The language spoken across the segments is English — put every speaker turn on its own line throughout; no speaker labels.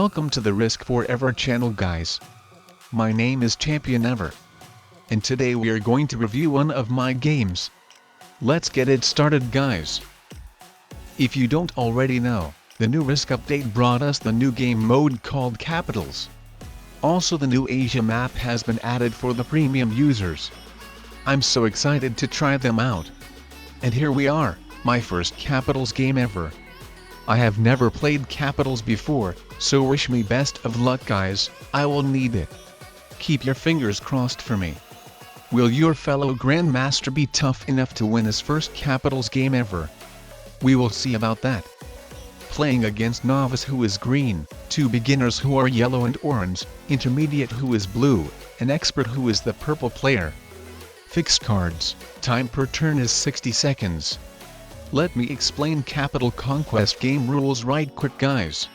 Welcome to the Risk Forever channel, guys. My name is ChampionEver. And today we are going to review one of my games. Let's get it started, guys. If you don't already know, the new Risk update brought us the new game mode called Capitals. Also, the new Asia map has been added for the premium users. I'm so excited to try them out. And here we are, my first Capitals game ever. I have never played Capitals before, so wish me best of luck, guys. I will need it. Keep your fingers crossed for me. Will your fellow Grandmaster be tough enough to win his first Capitals game ever? We will see about that. Playing against novice who is green, two beginners who are yellow and orange, intermediate who is blue, and expert who is the purple player. Fixed cards, time per turn is 60 seconds. Let me explain Capital Conquest game rules right quick, guys.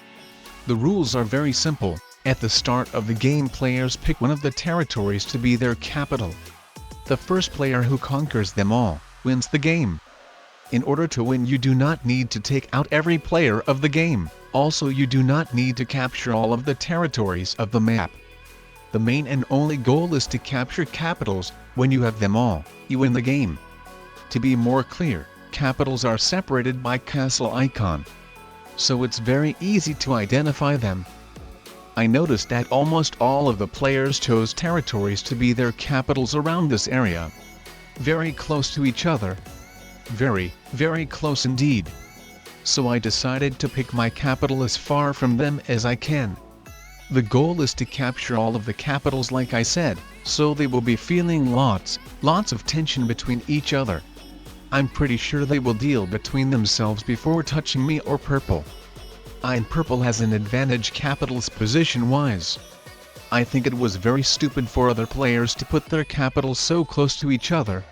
The rules are very simple. At the start of the game, players pick one of the territories to be their capital. The first player who conquers them all wins the game. In order to win, you do not need to take out every player of the game. Also, you do not need to capture all of the territories of the map. The main and only goal is to capture capitals. When you have them all, you win the game. To be more clear, capitals are separated by castle icon, so it's very easy to identify them. I noticed that almost all of the players chose territories to be their capitals around this area. Very close to each other. Very, very close indeed. So I decided to pick my capital as far from them as I can. The goal is to capture all of the capitals, like I said, so they will be feeling lots of tension between each other. I'm pretty sure they will deal between themselves before touching me or purple. And purple has an advantage capitals position-wise. I think it was very stupid for other players to put their capitals so close to each other.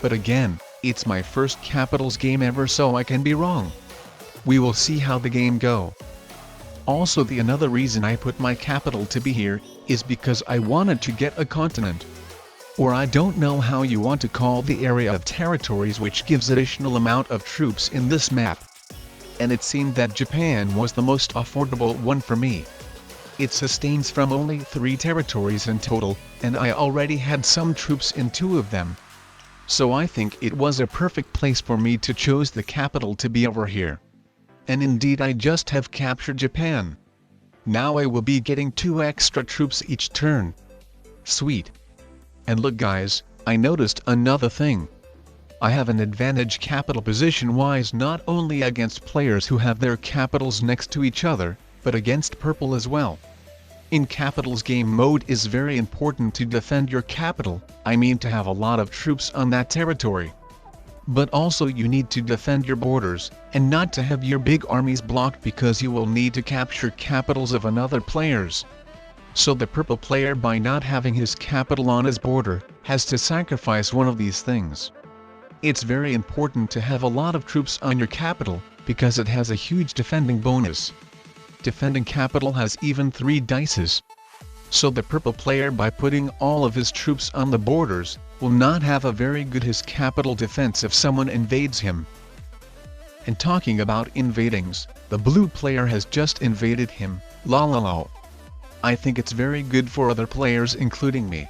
But again, it's my first Capitals game ever, so I can be wrong. We will see how the game go. Also, the another reason I put my capital to be here is because I wanted to get a continent. Or I don't know how you want to call the area of territories, which gives additional amount of troops in this map. And it seemed that Japan was the most affordable one for me. It sustains from only 3 territories in total, and I already had some troops in 2 of them. So I think it was a perfect place for me to choose the capital to be over here. And indeed, I just have captured Japan. Now I will be getting 2 extra troops each turn. Sweet. And look, guys, I noticed another thing. I have an advantage capital position-wise, not only against players who have their capitals next to each other, but against purple as well. In Capitals game mode, is very important to defend your capital, I mean to have a lot of troops on that territory. But also you need to defend your borders, and not to have your big armies blocked, because you will need to capture capitals of another players. So the purple player, by not having his capital on his border, has to sacrifice one of these things. It's very important to have a lot of troops on your capital, because it has a huge defending bonus. Defending capital has even 3 dices. So the purple player, by putting all of his troops on the borders, will not have a very good his capital defense if someone invades him. And talking about invadings, the blue player has just invaded him, la. I think it's very good for other players, including me.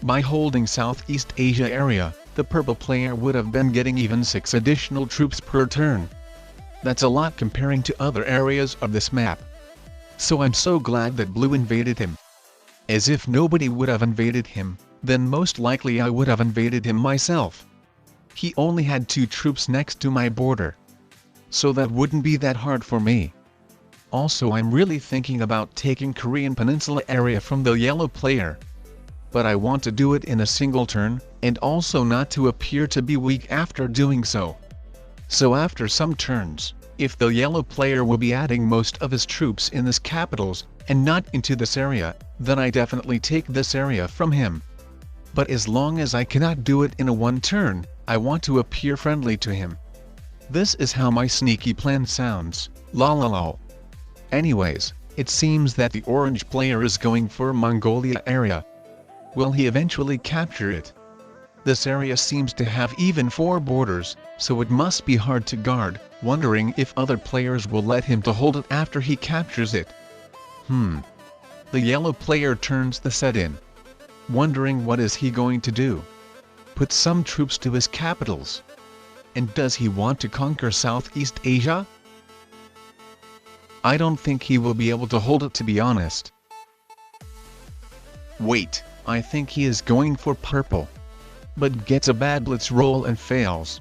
By holding Southeast Asia area, the purple player would have been getting even 6 additional troops per turn. That's a lot comparing to other areas of this map. So I'm so glad that blue invaded him. As if nobody would have invaded him, then most likely I would have invaded him myself. He only had 2 troops next to my border. So that wouldn't be that hard for me. Also, I'm really thinking about taking Korean Peninsula area from the yellow player. But I want to do it in a single turn, and also not to appear to be weak after doing so. So after some turns, if the yellow player will be adding most of his troops in his capitals, and not into this area, then I definitely take this area from him. But as long as I cannot do it in a 1 turn, I want to appear friendly to him. This is how my sneaky plan sounds, la. Anyways, it seems that the orange player is going for Mongolia area. Will he eventually capture it? This area seems to have even 4 borders, so it must be hard to guard, wondering if other players will let him to hold it after he captures it. The yellow player turns the set in. Wondering what is he going to do? Put some troops to his capitals. And does he want to conquer Southeast Asia? I don't think he will be able to hold it, to be honest. Wait, I think he is going for purple. But gets a bad blitz roll and fails.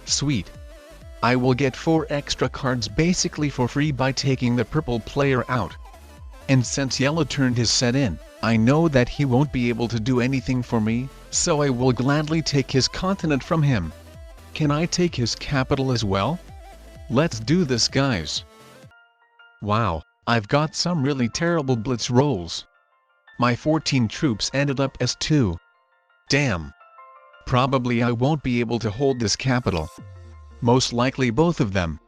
Sweet. I will get 4 extra cards basically for free by taking the purple player out. And since yellow turned his set in, I know that he won't be able to do anything for me, so I will gladly take his continent from him. Can I take his capital as well? Let's do this, guys. Wow, I've got some really terrible blitz rolls. My 14 troops ended up as 2. Damn. Probably I won't be able to hold this capital. Most likely both of them.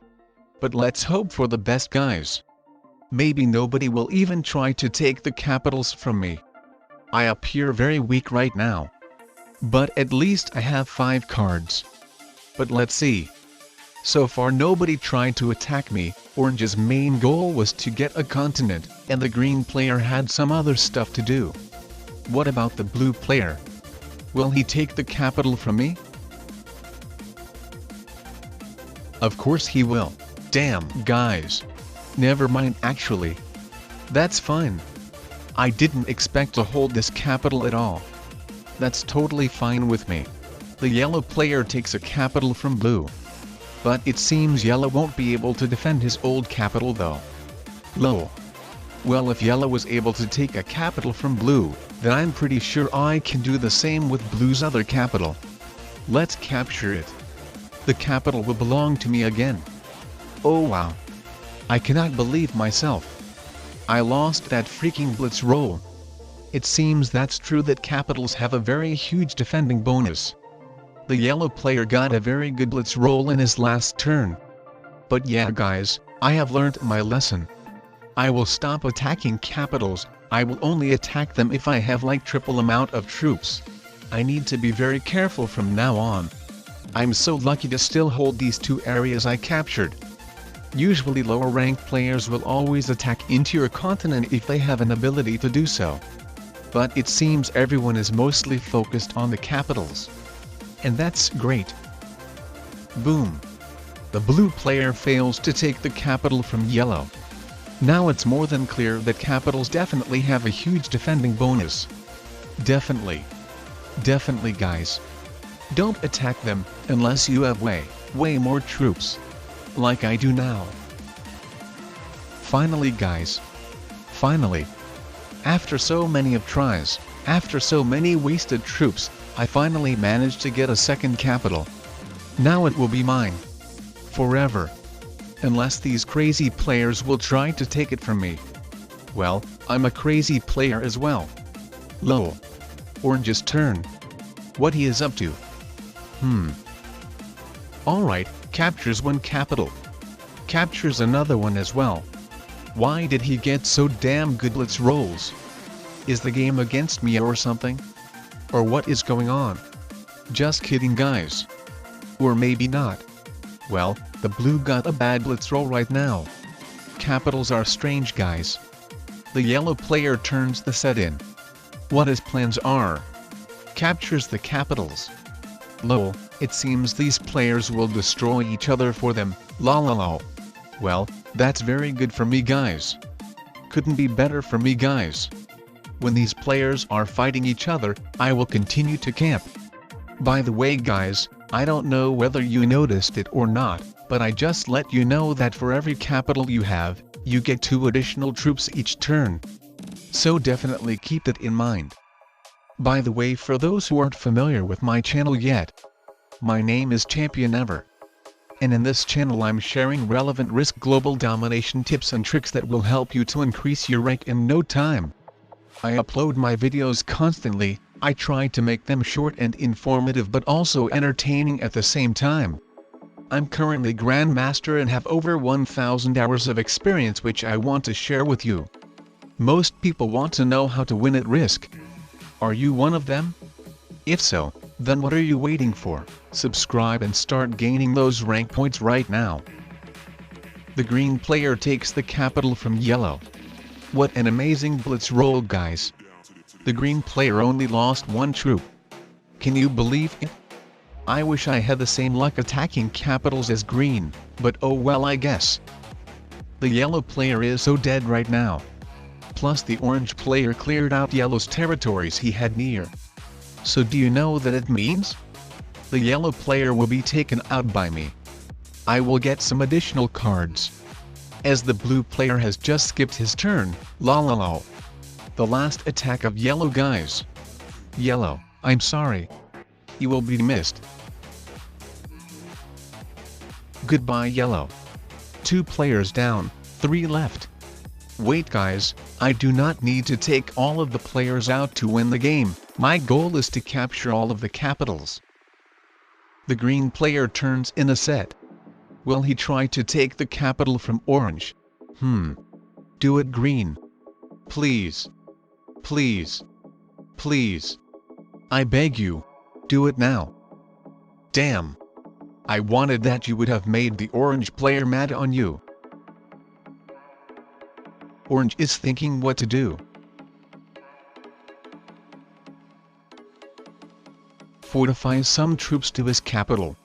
But let's hope for the best, guys. Maybe nobody will even try to take the capitals from me. I appear very weak right now. But at least I have 5 cards. But let's see. So far nobody tried to attack me. Orange's main goal was to get a continent, and the green player had some other stuff to do. What about the blue player? Will he take the capital from me? Of course he will. Damn, guys. Never mind, actually. That's fine. I didn't expect to hold this capital at all. That's totally fine with me. The yellow player takes a capital from blue. But it seems yellow won't be able to defend his old capital though. Lol. Well, if yellow was able to take a capital from blue, then I'm pretty sure I can do the same with blue's other capital. Let's capture it. The capital will belong to me again. Oh wow. I cannot believe myself. I lost that freaking blitz roll. It seems that's true that capitals have a very huge defending bonus. The yellow player got a very good blitz roll in his last turn. But yeah, guys, I have learned my lesson. I will stop attacking capitals. I will only attack them if I have like triple amount of troops. I need to be very careful from now on. I'm so lucky to still hold these 2 areas I captured. Usually lower ranked players will always attack into your continent if they have an ability to do so. But it seems everyone is mostly focused on the capitals. And that's great. Boom. The blue player fails to take the capital from yellow. Now it's more than clear that capitals definitely have a huge defending bonus. Definitely. Definitely, guys. Don't attack them unless you have way more troops. Like I do now. Finally, guys. Finally. After so many of tries, after so many wasted troops, I finally managed to get a second capital. Now it will be mine. Forever. Unless these crazy players will try to take it from me. Well, I'm a crazy player as well. Lol. Orange's turn. What he is up to? Alright, captures 1 capital. Captures another one as well. Why did he get so damn good blitz rolls? Is the game against me or something? Or what is going on? Just kidding, guys. Or maybe not. Well, the blue got a bad blitz roll right now. Capitals are strange, guys. The yellow player turns the set in. What his plans are? Captures the capitals. Lol, it seems these players will destroy each other for them, lol. Well, that's very good for me, guys. Couldn't be better for me, guys. When these players are fighting each other, I will continue to camp. By the way, guys, I don't know whether you noticed it or not, but I just let you know that for every capital you have, you get 2 additional troops each turn. So definitely keep that in mind. By the way, for those who aren't familiar with my channel yet, my name is ChampionEver. And in this channel I'm sharing relevant risk global domination tips and tricks that will help you to increase your rank in no time. I upload my videos constantly. I try to make them short and informative but also entertaining at the same time. I'm currently Grandmaster and have over 1,000 hours of experience which I want to share with you. Most people want to know how to win at Risk. Are you one of them? If so, then what are you waiting for? Subscribe and start gaining those rank points right now. The green player takes the capital from yellow. What an amazing blitz roll, guys. The green player only lost one troop. Can you believe it? I wish I had the same luck attacking capitals as green, but oh well, I guess. The yellow player is so dead right now. Plus the orange player cleared out yellow's territories he had near. So do you know that it means? The yellow player will be taken out by me. I will get some additional cards. As the blue player has just skipped his turn, la la la. The last attack of yellow, guys. Yellow, I'm sorry. You will be missed. Goodbye, yellow. 2 players down, 3 left. Wait, guys, I do not need to take all of the players out to win the game. My goal is to capture all of the capitals. The green player turns in a set. Will he try to take the capital from orange? Do it, green. Please. Please. Please. I beg you. Do it now. Damn. I wanted that. You would have made the orange player mad on you. Orange is thinking what to do. Fortify some troops to his capital.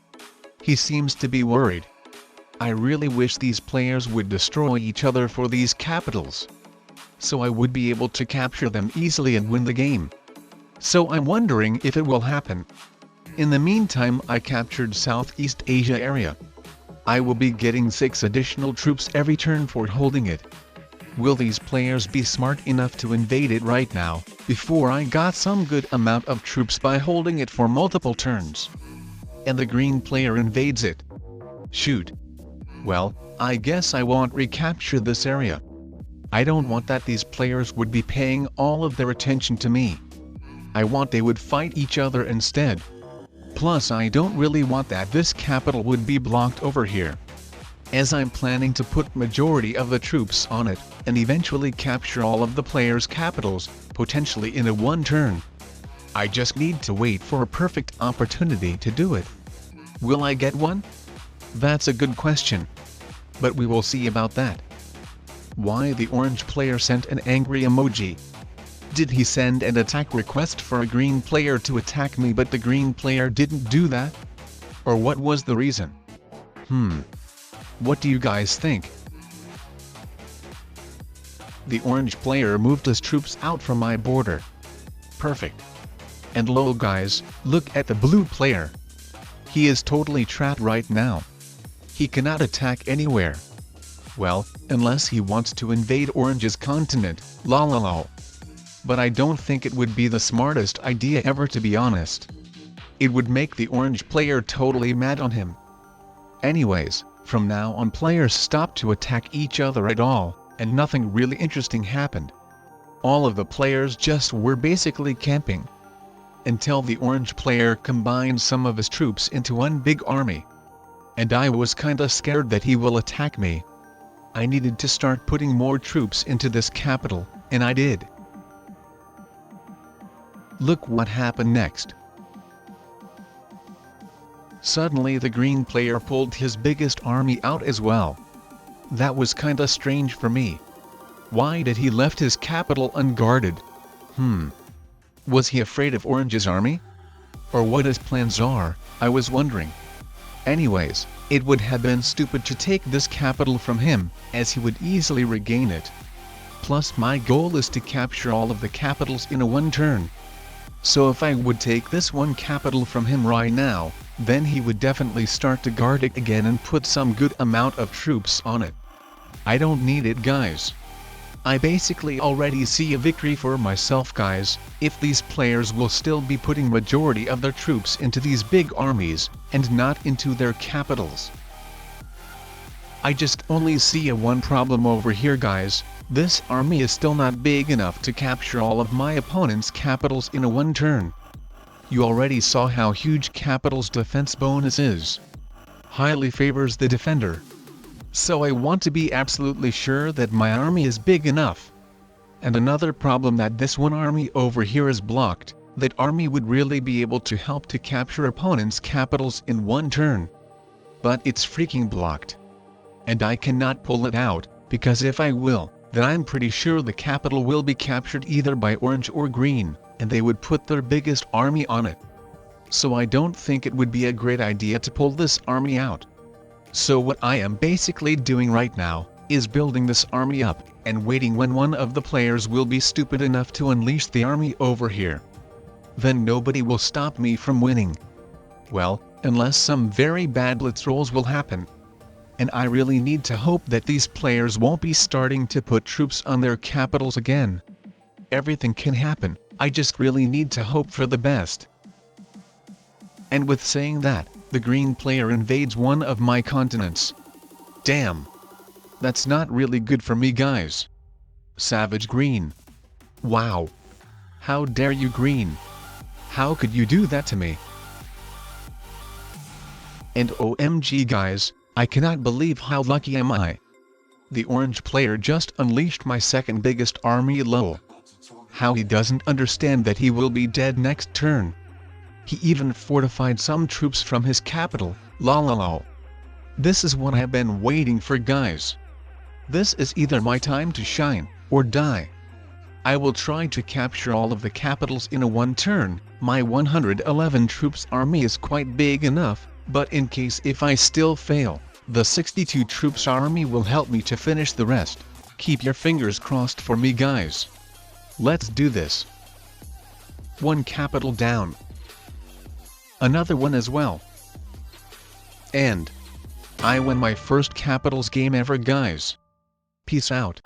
He seems to be worried. I really wish these players would destroy each other for these capitals, so I would be able to capture them easily and win the game. So I'm wondering if it will happen. In the meantime, I captured Southeast Asia area. I will be getting 6 additional troops every turn for holding it. Will these players be smart enough to invade it right now, before I got some good amount of troops by holding it for multiple turns? And the green player invades it. Shoot. Well, I guess I won't recapture this area. I don't want that these players would be paying all of their attention to me. I want they would fight each other instead. Plus I don't really want that this capital would be blocked over here, as I'm planning to put majority of the troops on it, and eventually capture all of the players' capitals, potentially in a one turn. I just need to wait for a perfect opportunity to do it. Will I get one? That's a good question. But we will see about that. Why the orange player sent an angry emoji? Did he send an attack request for a green player to attack me but the green player didn't do that? Or what was the reason? What do you guys think? The orange player moved his troops out from my border. Perfect. And lol, guys, look at the blue player. He is totally trapped right now. He cannot attack anywhere. Well, unless he wants to invade Orange's continent, lol. But I don't think it would be the smartest idea ever, to be honest. It would make the orange player totally mad on him. Anyways, from now on players stopped to attack each other at all, and nothing really interesting happened. All of the players just were basically camping. Until the orange player combined some of his troops into one big army. And I was kinda scared that he will attack me. I needed to start putting more troops into this capital, and I did. Look what happened next. Suddenly the green player pulled his biggest army out as well. That was kinda strange for me. Why did he left his capital unguarded? Was he afraid of Orange's army? Or what his plans are, I was wondering. Anyways, it would have been stupid to take this capital from him, as he would easily regain it. Plus my goal is to capture all of the capitals in a one turn. So if I would take this one capital from him right now, then he would definitely start to guard it again and put some good amount of troops on it. I don't need it, guys. I basically already see a victory for myself, guys, if these players will still be putting majority of their troops into these big armies, and not into their capitals. I just only see a one problem over here, guys. This army is still not big enough to capture all of my opponent's capitals in a one turn. You already saw how huge capital's defense bonus is. Highly favors the defender. So I want to be absolutely sure that my army is big enough. And another problem that this one army over here is blocked, that army would really be able to help to capture opponents' capitals in one turn. But it's freaking blocked. And I cannot pull it out, because if I will, then I'm pretty sure the capital will be captured either by orange or green, and they would put their biggest army on it. So I don't think it would be a great idea to pull this army out. So what I am basically doing right now, is building this army up, and waiting when one of the players will be stupid enough to unleash the army over here. Then nobody will stop me from winning. Well, unless some very bad blitz rolls will happen. And I really need to hope that these players won't be starting to put troops on their capitals again. Everything can happen, I just really need to hope for the best. And with saying that, the green player invades one of my continents. Damn. That's not really good for me, guys. Savage Green. Wow. How dare you, Green? How could you do that to me? And OMG, guys, I cannot believe how lucky am I. The orange player just unleashed my second biggest army. Lol. How he doesn't understand that he will be dead next turn. He even fortified some troops from his capital. Lol. This is what I've been waiting for, guys. This is either my time to shine, or die. I will try to capture all of the capitals in a one turn. My 111 troops army is quite big enough, but in case if I still fail, the 62 troops army will help me to finish the rest. Keep your fingers crossed for me, guys. Let's do this. One capital down. Another one as well. And I win my first capitals game ever, guys. Peace out.